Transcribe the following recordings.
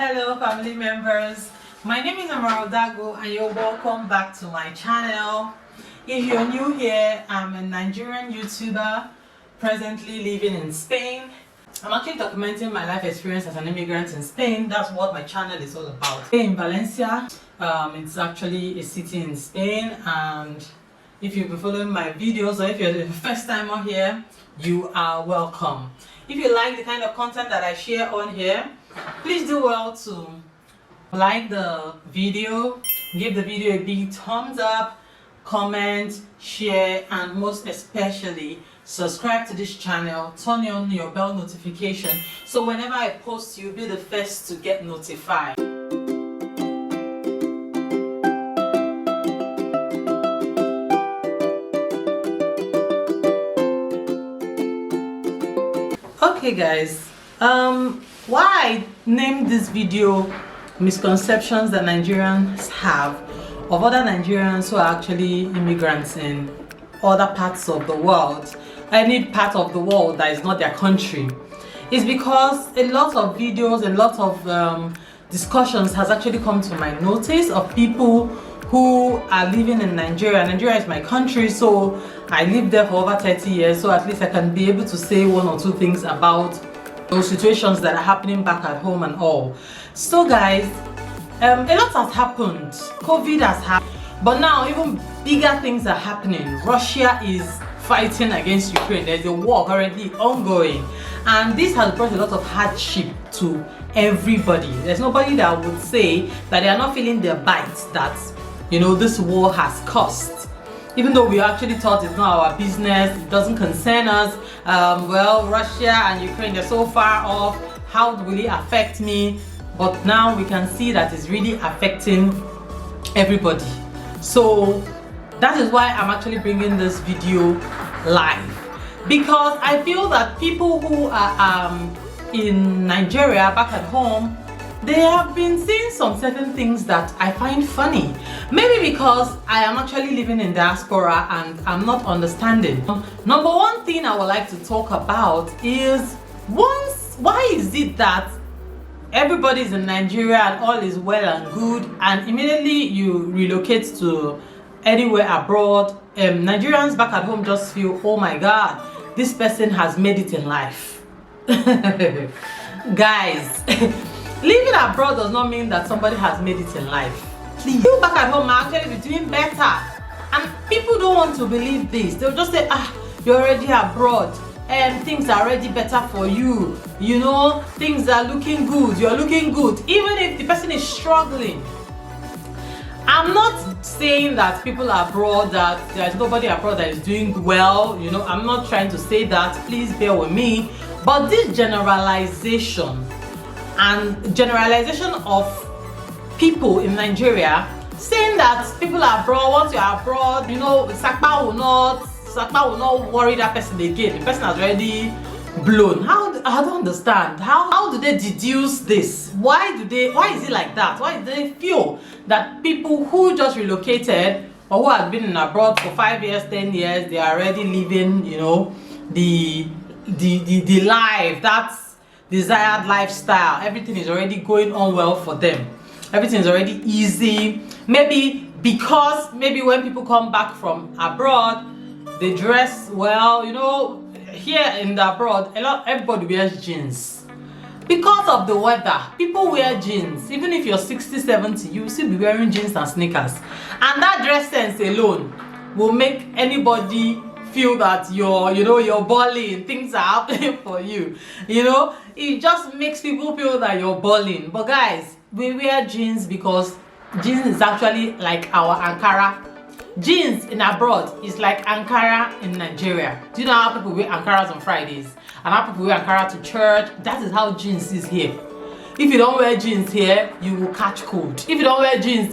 Hello family members, my name is Dago and you're welcome back to my channel. If you're new here, I'm a Nigerian YouTuber presently living in Spain. I'm actually documenting my life experience as an immigrant in Spain. That's what my channel is all about. In Valencia, it's actually a city in Spain, and if you've been following my videos or if you're the first timer here, you are welcome. If you like the kind of content that I share on here, please do well to like the video, give the video a big thumbs up, comment, share, and most especially subscribe to this channel. Turn on your bell notification so whenever I post, you'll be the first to get notified. Okay guys, why I named this video Misconceptions that Nigerians have of other Nigerians who are actually immigrants in other parts of the world, any part of the world that is not their country, is because a lot of videos, a lot of discussions has actually come to my notice of people who are living in Nigeria. Nigeria is my country, so I lived there for over 30 years, so at least I can be able to say one or two things about those situations that are happening back at home and all. So guys, a lot has happened. COVID has happened, but now even bigger things are happening. Russia is fighting against Ukraine. There's a war currently ongoing, and this has brought a lot of hardship to everybody. There's nobody that would say that they are not feeling the bites that, you know, this war has caused. Even though we actually thought it's not our business, it doesn't concern us. Well, Russia and Ukraine, they're so far off. How will it affect me? But now we can see that it's really affecting everybody. So that is why I'm actually bringing this video live, because I feel that people who are in Nigeria back at home, they have been saying some certain things that I find funny. Maybe because I am actually living in diaspora and I'm not understanding. Number one thing I would like to talk about is, why is it that everybody's in Nigeria and all is well and good, and immediately you relocate to anywhere abroad, Nigerians back at home just feel, oh my god, this person has made it in life. Guys, living abroad does not mean that somebody has made it in life. Please, you back at home are actually be doing better, and people don't want to believe this. They'll just say, you're already abroad and things are already better for you, you know, things are looking good, you're looking good, even if the person is struggling. I'm not saying that people abroad, that there's nobody abroad that is doing well, you know, I'm not trying to say that, please bear with me. But this generalization of people in Nigeria saying that people are abroad, once you're abroad, you know, Sakpa will not worry that person again. The person has already blown. I don't understand. How do they deduce this? Why is it like that? Why do they feel that people who just relocated or who have been in abroad for 5 years, 10 years, they are already living, you know, the life, that's desired lifestyle, everything is already going on well for them, everything is already easy? Maybe because when people come back from abroad, they dress well, you know. Here in the abroad, everybody wears jeans because of the weather. People wear jeans. Even if you're 60, 70, you will still be wearing jeans and sneakers, and that dress sense alone will make anybody feel that you're balling, things are happening for you, you know. It just makes people feel that you're balling. But guys, we wear jeans because jeans is actually like our Ankara. Jeans in abroad is like Ankara in Nigeria. Do you know how people wear Ankaras on Fridays and how people wear Ankara to church? That is how jeans is here. If you don't wear jeans here, you will catch cold. If you don't wear jeans,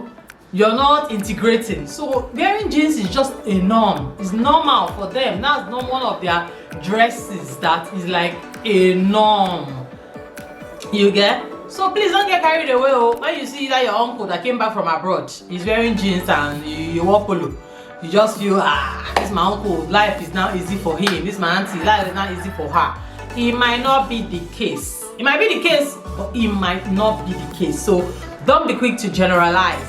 you're not integrating. So wearing jeans is just a norm. It's normal for them. That's not one of their dresses that is like a norm. You get? So please don't get carried away. When you see that your uncle that came back from abroad is wearing jeans and you wear polo, you just feel, this my uncle, life is now easy for him. This my auntie, life is now easy for her. It might not be the case. It might be the case but it might not be the case. So don't be quick to generalize.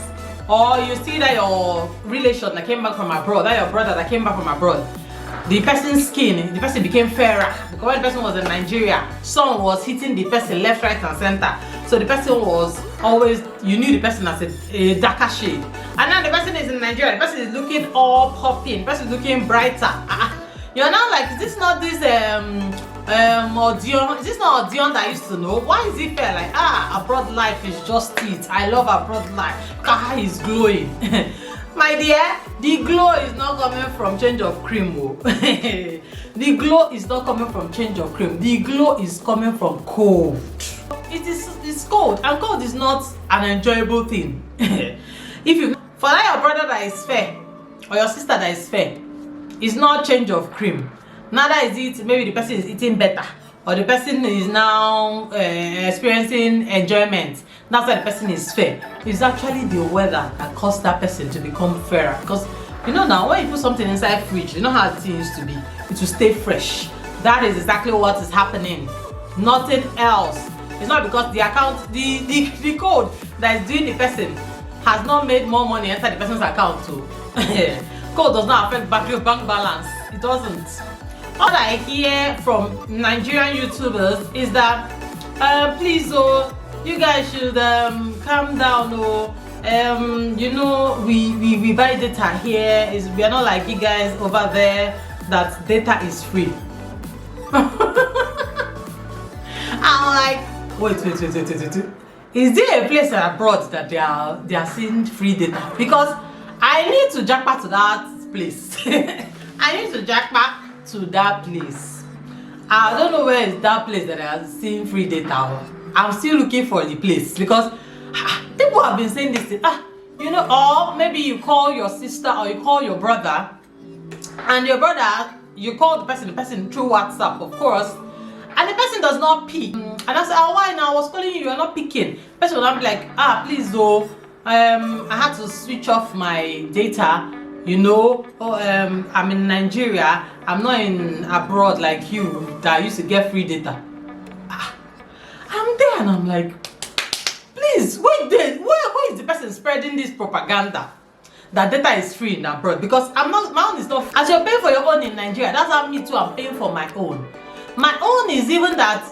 Or you see that your relation that came back from abroad, that your brother that came back from abroad, the person's skin, the person became fairer because when the person was in Nigeria, sun was hitting the person left, right, and center. So the person was always, you knew the person as a darker shade. And now the person is in Nigeria, the person is looking all popping, the person is looking brighter. You're now like, is this not this Audion? Is this not Audion that I used to know? Why is it fair? Like, abroad life is just it. I love abroad life. God is glowing. My dear, the glow is not coming from change of cream. The glow is not coming from change of cream. The glow is coming from cold. It's cold, and cold is not an enjoyable thing. For that your brother that is fair or your sister that is fair, it's not change of cream. Neither is it maybe the person is eating better or the person is now experiencing enjoyment. That's why the person is fair. It's actually the weather that caused that person to become fairer. Because you know now when you put something inside fridge, you know how the thing used to be. It will stay fresh. That is exactly what is happening. Nothing else. It's not because the account, the code that is doing the person has not made more money enter the person's account too. Code does not affect bank balance. It doesn't. All I hear from Nigerian YouTubers is that please you guys should calm down. You know we buy data here. We are not like you guys over there that data is free. I'm like, wait. Is there a place abroad that they are seeing free data? Because I need to jackpot to that place. I need to jackpot to that place. I don't know where is that place that I are seeing free data. I'm still looking for the place because people have been saying this thing. You know, or maybe you call your sister or you call your brother, and your brother, you call the person through WhatsApp, of course, and the person does not pick. And I say, why now? I was calling you, are not picking. The person will not be like, please I had to switch off my data. You know, I'm in Nigeria. I'm not in abroad like you that used to get free data. I'm there and I'm like, please wait there. Where is the person spreading this propaganda that data is free in abroad? Because my own is not. As you're paying for your own in Nigeria, that's how me too. I'm paying for my own. My own is even that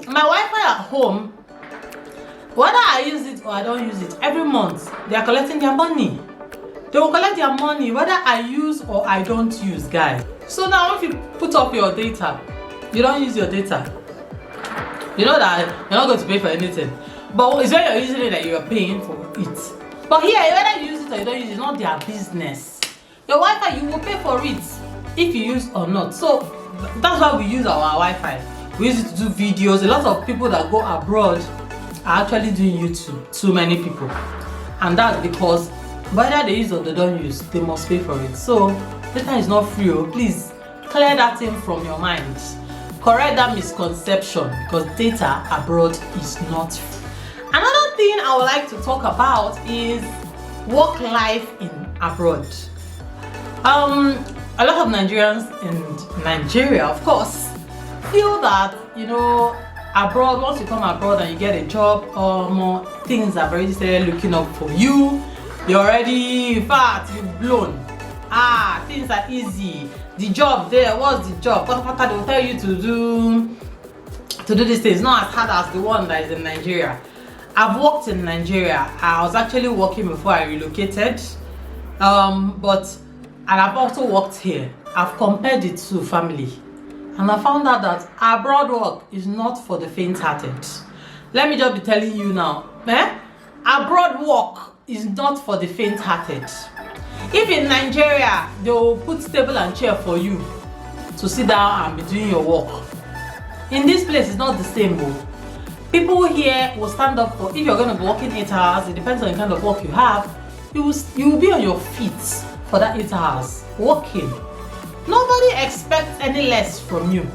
my Wi-Fi at home, whether I use it or I don't use it, every month they are collecting their money. They will collect their money whether I use or I don't use, guys. So now if you put up your data, you don't use your data, you know that you're not going to pay for anything. But it's when you're using it that you're paying for it. But here, whether you use it or you don't use it, it's not their business. Your Wi-Fi, you will pay for it if you use or not. So that's why we use our Wi-Fi. We use it to do videos. A lot of people that go abroad are actually doing YouTube. Too many people. And that's because whether they use or they don't use, they must pay for it. So data is not free. Please clear that thing from your mind. Correct that misconception because data abroad is not free. Another thing I would like to talk about is work life in abroad. A lot of Nigerians in Nigeria, of course, feel that, you know, abroad, once you come abroad and you get a job, more things have already started looking up for you. You're already, in fact, you've blown. Things are easy. The job there, what's the job? What they will tell you to do these things. Not as hard as the one that is in Nigeria. I've worked in Nigeria. I was actually working before I relocated. And I've also worked here. I've compared the two family. And I found out that abroad work is not for the faint-hearted. Let me just be telling you now. Abroad work is not for the faint-hearted. If in Nigeria, they will put table and chair for you to sit down and be doing your work. In this place, it's not the same. People here will stand up for, if you're going to be working 8 hours, it depends on the kind of work you have, you will be on your feet for that 8 hours working. Nobody expects any less from you.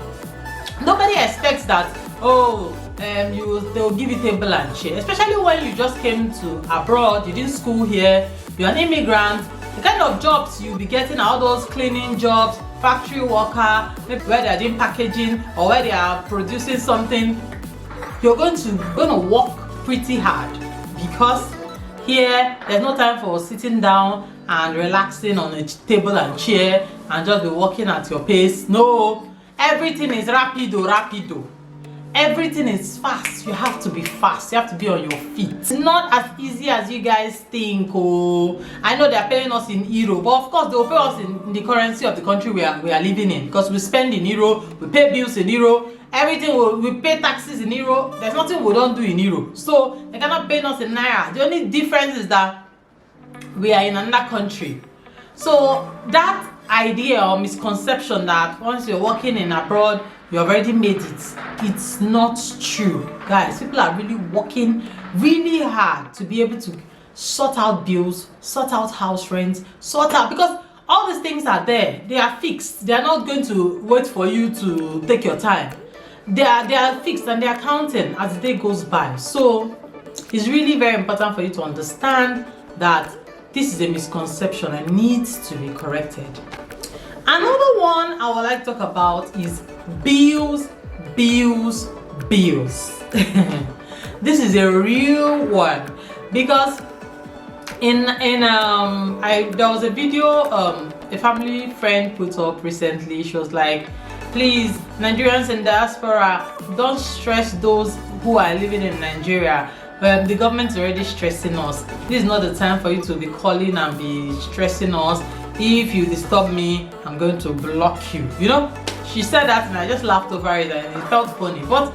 Nobody expects that, they'll give you table and chair. Especially when you just came to abroad, you didn't school here, you're an immigrant. The kind of jobs you'll be getting are all those cleaning jobs, factory worker, maybe where they're doing packaging or where they are producing something. you're going to work pretty hard, because here there's no time for sitting down and relaxing on a table and chair and just be working at your pace. No, everything is rapido. Everything is fast. You have to be fast. You have to be on your feet. It's not as easy as you guys think. Oh, I know they're paying us in euro, but of course they'll pay us in the currency of the country we are living in, because we spend in euro, we pay bills in euro, everything we pay taxes in euro. There's nothing we don't do in euro, so they cannot pay us in naira. The only difference is that we are in another country. So that idea or misconception that once you're working in abroad you've already made it, it's not true, guys. People are really working really hard to be able to sort out bills, sort out house rent, because all these things are there. They are fixed. They are not going to wait for you to take your time. They are fixed, and they are counting as the day goes by. So it's really very important for you to understand that this is a misconception and needs to be corrected. Another one I would like to talk about is bills. This is a real one, because there was a video a family friend put up recently. She was like, please, Nigerians in diaspora, don't stress those who are living in Nigeria. The government is already stressing us. This is not the time for you to be calling and be stressing us. If you disturb me, I'm going to block you. You know, she said that and I just laughed over it and it felt funny. But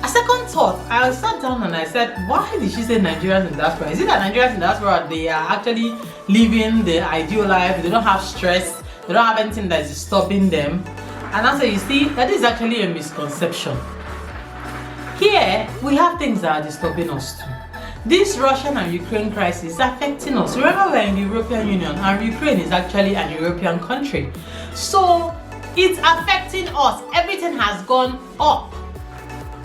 a second thought, I sat down and I said, why did she say Nigerians in diaspora? Is it that Nigerians in diaspora, they are actually living the ideal life? They don't have stress, they don't have anything that is disturbing them? And I said, you see, that is actually a misconception. Here, we have things that are disturbing us too. This Russian and Ukraine crisis is affecting us. Remember, we're in the European Union and Ukraine is actually an European country. So it's affecting us. Everything has gone up.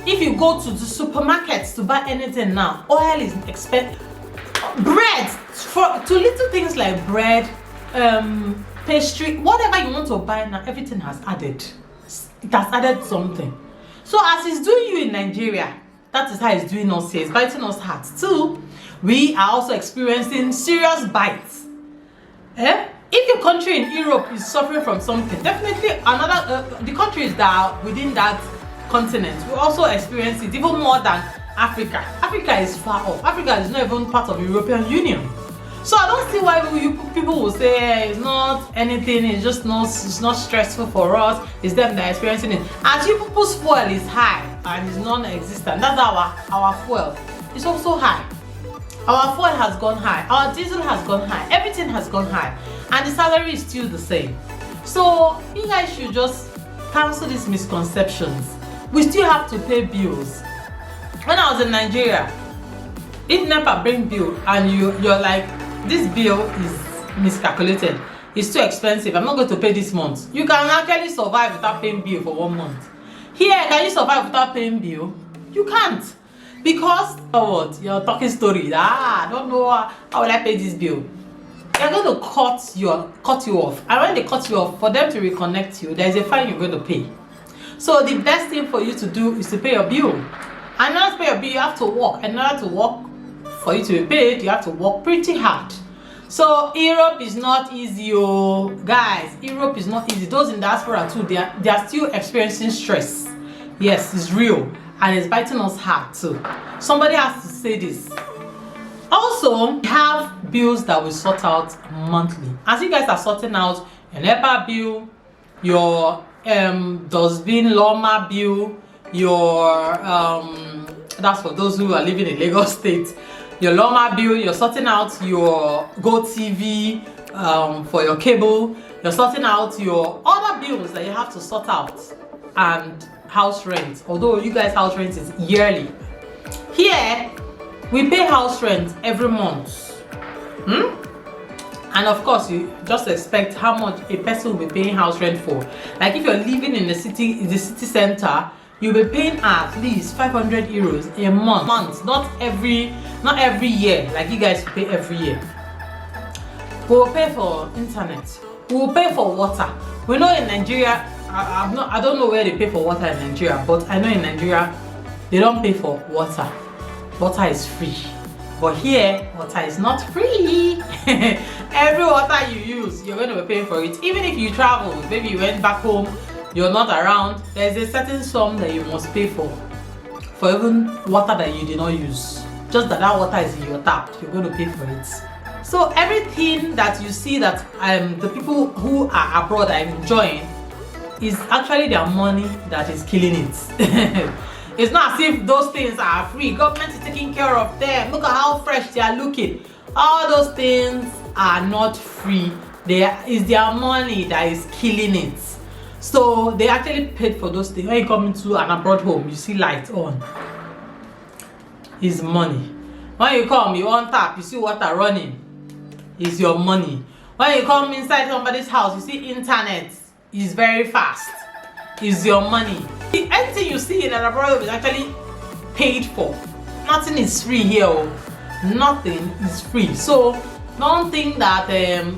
If you go to the supermarkets to buy anything now, oil is expensive. Bread, to little things like bread, pastry, whatever you want to buy now, everything has added. It has added something. So as it's doing you in Nigeria, that is how it's doing us here. It's biting us hard too. We are also experiencing serious bites. If your country in Europe is suffering from something, definitely the countries that are within that continent will also experience it, even more than Africa. Africa is far off. Africa is not even part of the European Union. So I don't see why people will say it's not anything, it's not stressful for us, it's them that are experiencing it. As you people's fuel is high and is non-existent, that's our fuel. It's also high. Our fuel has gone high, our diesel has gone high, everything has gone high, and the salary is still the same. So you guys should just cancel these misconceptions. We still have to pay bills. When I was in Nigeria, if NEPA bring bill and you're like, this bill is miscalculated, it's too expensive, I'm not going to pay this month, you can actually survive without paying bill for 1 month. Here, can you survive without paying bill? You can't, because what? You're talking story. I don't know how will I pay this bill. They're going to cut you off, and when they cut you off, for them to reconnect you, there's a fine you're going to pay. So the best thing for you to do is to pay your bill. And not to pay your bill, you have to work. And in order to work, for you to be paid, you have to work pretty hard. So Europe is not easy, oh guys. Europe is not easy. Those in diaspora too, they are still experiencing stress. Yes, it's real, and it's biting us hard too. Somebody has to say this. Also, we have bills that we sort out monthly. As you guys are sorting out your NEPA bill, your dustbin lawma bill, your that's for those who are living in Lagos State. Your lawma bill, you're sorting out your Go TV for your cable, you're sorting out your other bills that you have to sort out, and house rent. Although you guys house rent is yearly. Here we pay house rent every month. And of course you just expect how much a person will be paying house rent for. Like if you're living in the city center, you'll be paying at least 500 euros a month. Not every year, like you guys pay every year. We'll pay for internet, we'll pay for water. We know in Nigeria, I don't know where they pay for water in Nigeria, but I know in Nigeria they don't pay for water. Water is free. But here, water is not free. Every water you use, you're going to be paying for it. Even if you travel, maybe you went back home, you're not around, there's a certain sum that you must pay for even water that you did not use. Just that water is in your tap, you're going to pay for it. So everything that you see that the people who are abroad are enjoying is actually their money that is killing it. It's not as if those things are free. Government is taking care of them. Look at how fresh they are looking. All those things are not free. It's their money that is killing it. So they actually paid for those things. When you come into an abroad home, you see lights on. It's money. When you come, you on tap, you see water running. It's your money. When you come inside somebody's house, you see internet. It's very fast. It's your money. Anything you see in an abroad home is actually paid for. Nothing is free here. Nothing is free. So don't think that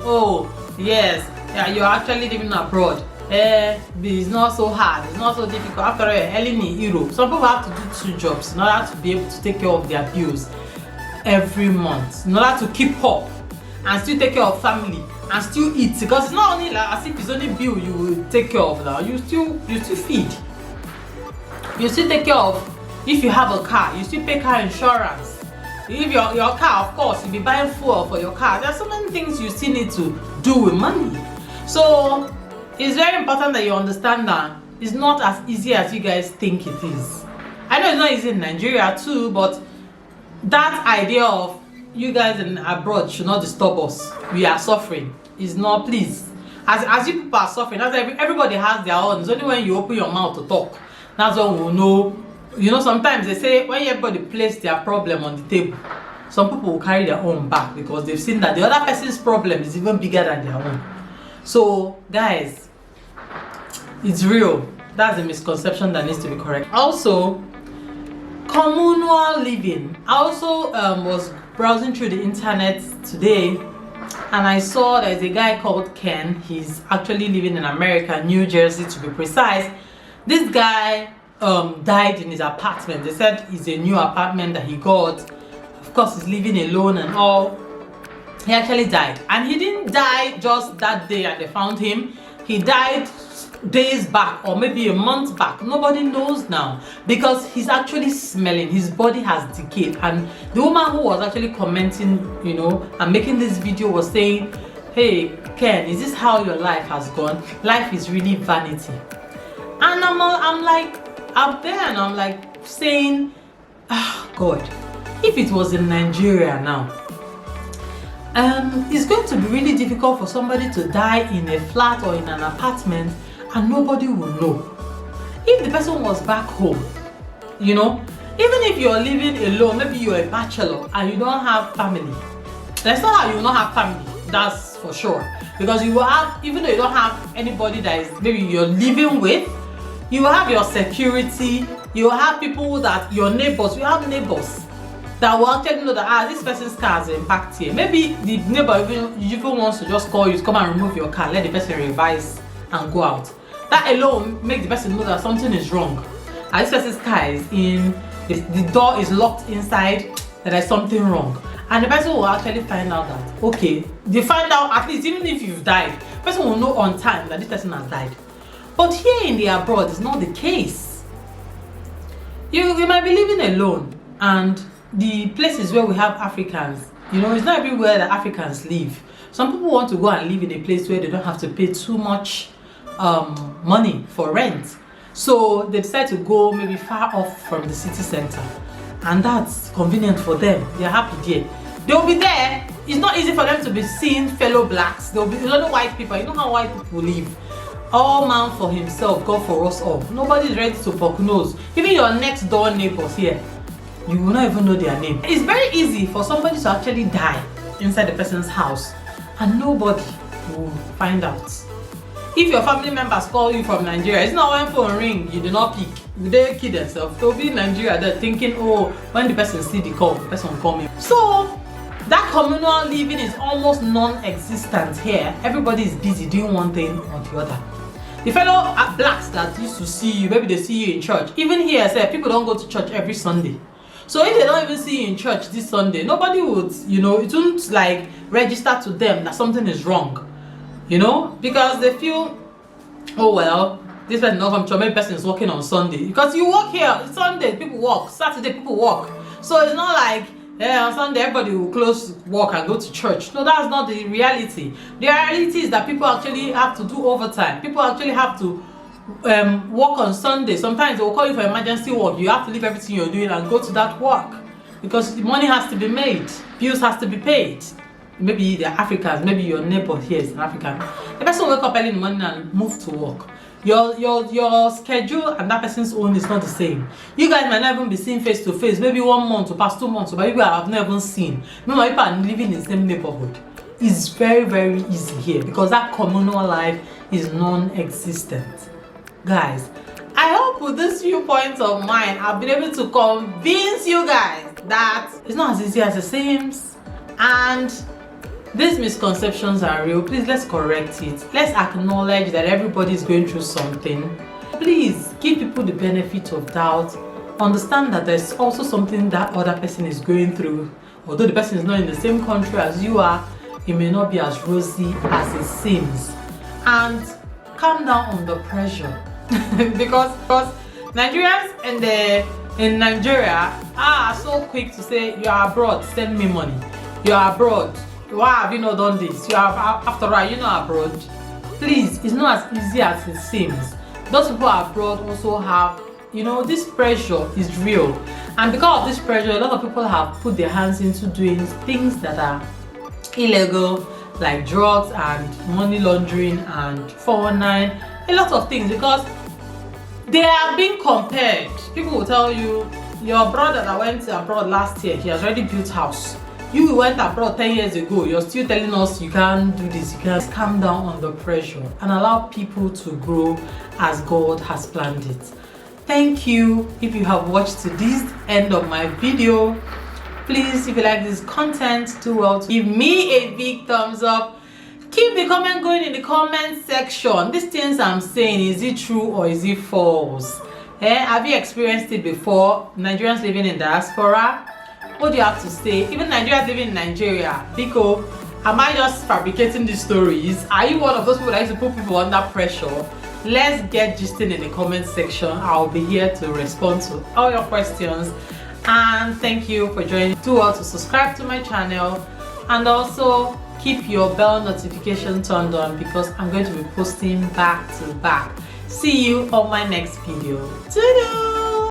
oh yes, yeah, you're actually living abroad. It's not so hard, it's not so difficult. After all, in Europe, some people have to do 2 jobs in order to be able to take care of their bills every month, in order to keep up and still take care of family and still eat, because it's not only like as if it's only bill you will take care of now. You still feed, you still take care of. If you have a car, you still pay car insurance. If your car, of course, you'll be buying fuel for your car. There's so many things you still need to do with money. So it's very important that you understand that it's not as easy as you guys think it is. I know it's not easy in Nigeria too, but that idea of you guys in abroad should not disturb us, we are suffering, is not, please. As you people are suffering, that's everybody has their own. It's only when you open your mouth to talk, that's when we'll know. You know, sometimes they say when everybody places their problem on the table, some people will carry their own back because they've seen that the other person's problem is even bigger than their own. So guys, it's real. That's a misconception that needs to be correct. Also, communal living. I also was browsing through the internet today, and I saw there's a guy called Ken. He's actually living in America, New Jersey to be precise. This guy died in his apartment. They said it's a new apartment that he got. Of course, he's living alone and all. He actually died, and he didn't die just that day that they found him. He died days back or maybe a month back. Nobody knows now, because he's actually smelling. His body has decayed, and the woman who was actually commenting, you know, and making this video was saying, hey Ken, is this how your life has gone? Life is really vanity. And I'm like up there, and I'm like saying, ah, God, if it was in Nigeria now, it's going to be really difficult for somebody to die in a flat or in an apartment and nobody will know. If the person was back home, you know, even if you're living alone, maybe you're a bachelor and you don't have family, that's not how you will not have family, that's for sure. Because you will have, even though you don't have anybody that is maybe you're living with, you will have your security, you will have people that, your neighbors, you have neighbors that will actually know that this person's car has been parked here. Maybe the neighbor even wants to just call you to come and remove your car, let the person revise and go out. That alone makes the person know that something is wrong. And this person's car is in, the door is locked inside, that there's something wrong. And the person will actually find out that, okay, they find out, at least even if you've died, the person will know on time that this person has died. But here in the abroad, it's not the case. You might be living alone, and the places where we have Africans, you know, it's not everywhere that Africans live. Some people want to go and live in a place where they don't have to pay too much money for rent. So they decide to go maybe far off from the city center, and that's convenient for them. They're happy there. They'll be there. It's not easy for them to be seeing fellow blacks. There'll be a lot of white people. You know how white people live. All man for himself, God for us all. Nobody's ready to poke nose. Even your next door neighbors here, you will not even know their name. It's very easy for somebody to actually die inside the person's house and nobody will find out. If your family members call you from Nigeria, it's not when phone ring, you do not pick. They kill themselves. They'll be in Nigeria, they're thinking, oh, when the person see the call, the person will call me. So that communal living is almost non-existent here. Everybody is busy doing one thing or the other. The fellow blacks that used to see you, maybe they see you in church. Even here, say people don't go to church every Sunday. So if they don't even see you in church this Sunday, nobody would, you know, it won't like register to them that something is wrong, you know, because they feel, oh well, this person not from church, maybe person is working on Sunday. Because you work here, it's Sunday, people work, Saturday people work. So it's not like, yeah, on Sunday everybody will close work and go to church. No, that's not the reality. The reality is that people actually have to do overtime. People actually have to work on Sunday. Sometimes they will call you for emergency work. You have to leave everything you're doing and go to that work because the money has to be made, bills has to be paid. Maybe they're Africans, maybe your neighbor here is an African. The person will wake up early in the morning and move to work. Your schedule and that person's own is not the same. You guys might not even be seen face to face, maybe 1 month or past 2 months, but people I have never even seen. Meanwhile, people are living in the same neighborhood. It's very, very easy here because that communal life is non-existent. Guys, I hope with this viewpoint of mine, I've been able to convince you guys that it's not as easy as it seems. And these misconceptions are real. Please, let's correct it. Let's acknowledge that everybody is going through something. Please give people the benefit of doubt. Understand that there's also something that other person is going through. Although the person is not in the same country as you are, it may not be as rosy as it seems. And calm down on the pressure. because Nigerians in Nigeria are so quick to say, you are abroad, send me money. You are abroad. Why have you not done this? You have, after all, you know, abroad. Please, it's not as easy as it seems. Those people abroad also have, you know, this pressure is real. And because of this pressure, a lot of people have put their hands into doing things that are illegal, like drugs and money laundering and 419, a lot of things, because they are being compared. People will tell you, your brother that went abroad last year, he has already built house. You went abroad 10 years ago, you're still telling us you can't do this, you can't. Calm down on the pressure and allow people to grow as God has planned it. Thank you. If you have watched to this end of my video, please, if you like this content, do well to give me a big thumbs up. Keep the comment going in the comment section. These things I'm saying, is it true or is it false? Have you experienced it before? Nigerians living in diaspora, what do you have to say? Even Nigerians living in Nigeria, Biko, am I just fabricating these stories? Are you one of those people that used to put people under pressure? Let's get gisting in the comment section. I'll be here to respond to all your questions. And thank you for joining. Do well to subscribe to my channel and also keep your bell notification turned on because I'm going to be posting back to back. See you on my next video. Toodoo!